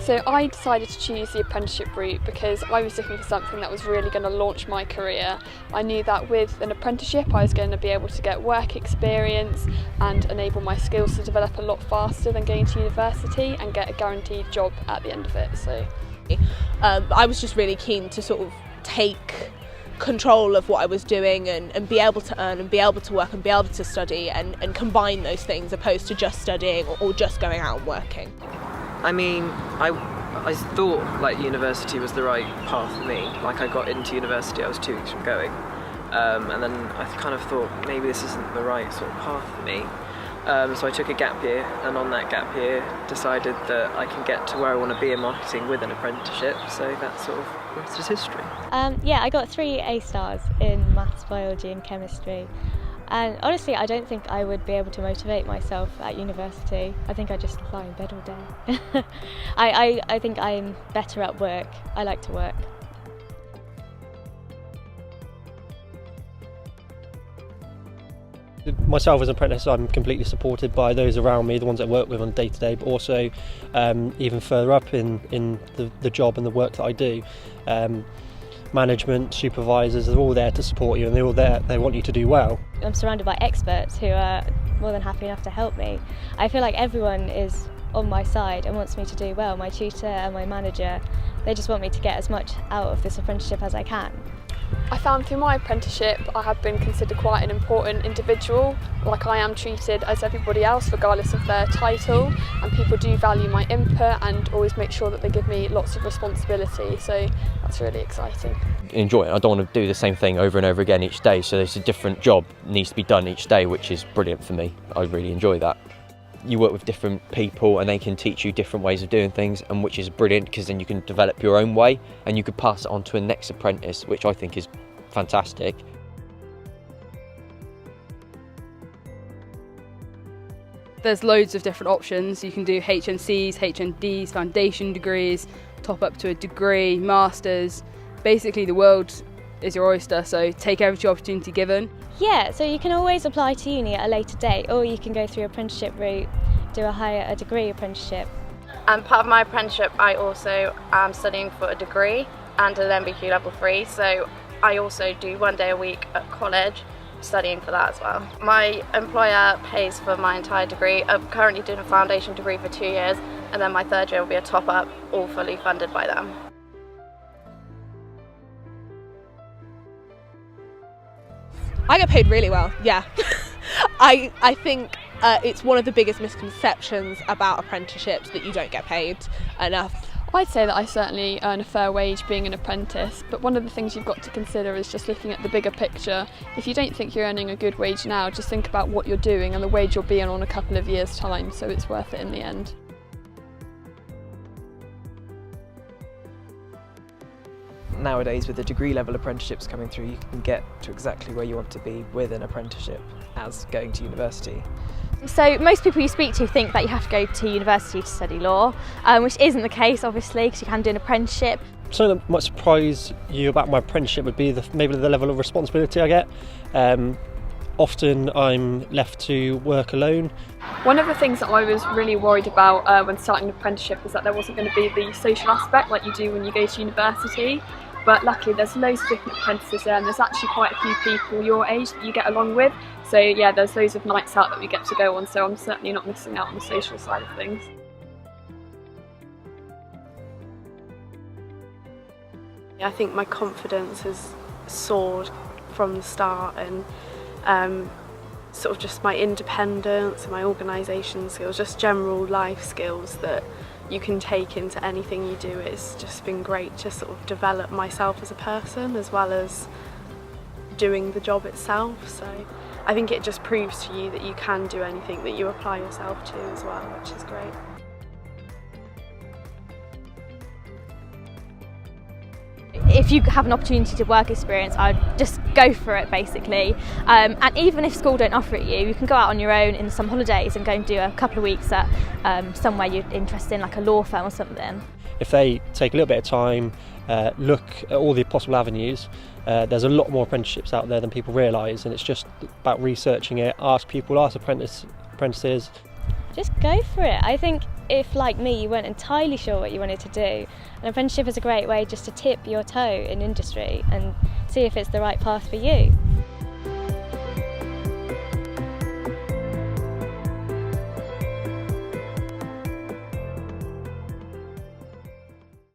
So I decided to choose the apprenticeship route because I was looking for something that was really going to launch my career. I knew that with an apprenticeship I was going to be able to get work experience and enable my skills to develop a lot faster than going to university and get a guaranteed job at the end of it. I was just really keen to sort of take control of what I was doing and be able to earn and be able to work and be able to study and combine those things opposed to just studying or just going out and working. I mean, I thought like university was the right path for me. Like I got into university, I was 2 weeks from going, and then I kind of thought maybe this isn't the right sort of path for me. So I took a gap year, and on that gap year decided that I can get to where I want to be in marketing with an apprenticeship, so that's sort of the rest is history. Yeah, I got 3 A stars in maths, biology and chemistry, and honestly I don't think I would be able to motivate myself at university. I think I just lie in bed all day. I think I'm better at work. I like to work. Myself as an apprentice, I'm completely supported by those around me, the ones I work with on day to day, but also even further up in the job and the work that I do. Management, supervisors, they're all there to support you and they're all there, they want you to do well. I'm surrounded by experts who are more than happy enough to help me. I feel like everyone is on my side and wants me to do well. My tutor and my manager, they just want me to get as much out of this apprenticeship as I can. I found through my apprenticeship I have been considered quite an important individual, like I am treated as everybody else regardless of their title, and people do value my input and always make sure that they give me lots of responsibility, so that's really exciting. Enjoy it. I don't want to do the same thing over and over again each day, so there's a different job needs to be done each day, which is brilliant for me. I really enjoy that. You work with different people and they can teach you different ways of doing things, and which is brilliant because then you can develop your own way and you could pass it on to a next apprentice, which I think is fantastic. There's loads of different options. You can do HNCs, HNDs, foundation degrees, top up to a degree, masters. Basically the world is your oyster, so take every opportunity given. Yeah, so you can always apply to uni at a later date, or you can go through apprenticeship route, do a degree apprenticeship. And part of my apprenticeship I also am studying for a degree and an MBQ level 3, so I also do 1 day a week at college studying for that as well. My employer pays for my entire degree. I'm currently doing a foundation degree for 2 years, and then my 3rd year will be a top up, all fully funded by them. I get paid really well, yeah. I think it's one of the biggest misconceptions about apprenticeships that you don't get paid enough. I'd say that I certainly earn a fair wage being an apprentice, but one of the things you've got to consider is just looking at the bigger picture. If you don't think you're earning a good wage now, just think about what you're doing and the wage you'll be on a couple of years' time, so it's worth it in the end. Nowadays, with the degree level apprenticeships coming through, you can get to exactly where you want to be with an apprenticeship as going to university. So most people you speak to think that you have to go to university to study law, which isn't the case obviously, because you can do an apprenticeship. Something that might surprise you about my apprenticeship would be maybe the level of responsibility I get. Often I'm left to work alone. One of the things that I was really worried about when starting an apprenticeship was that there wasn't going to be the social aspect like you do when you go to university. But luckily there's loads of different apprentices there, and there's actually quite a few people your age that you get along with. So yeah, there's loads of nights out that we get to go on, so I'm certainly not missing out on the social side of things. I think my confidence has soared from the start, and sort of just my independence and my organisation skills, just general life skills that you can take into anything you do. It's just been great to sort of develop myself as a person as well as doing the job itself. So I think it just proves to you that you can do anything that you apply yourself to as well, which is great. If you have an opportunity to work experience, I'd just go for it basically. And even if school don't offer it you can go out on your own in some holidays and go and do a couple of weeks at somewhere you're interested in, like a law firm or something. If they take a little bit of time, look at all the possible avenues, there's a lot more apprenticeships out there than people realise, and it's just about researching it, ask people, ask apprentices. just go for it. I think if, like me, you weren't entirely sure what you wanted to do, an apprenticeship is a great way just to tip your toe in industry and see if it's the right path for you.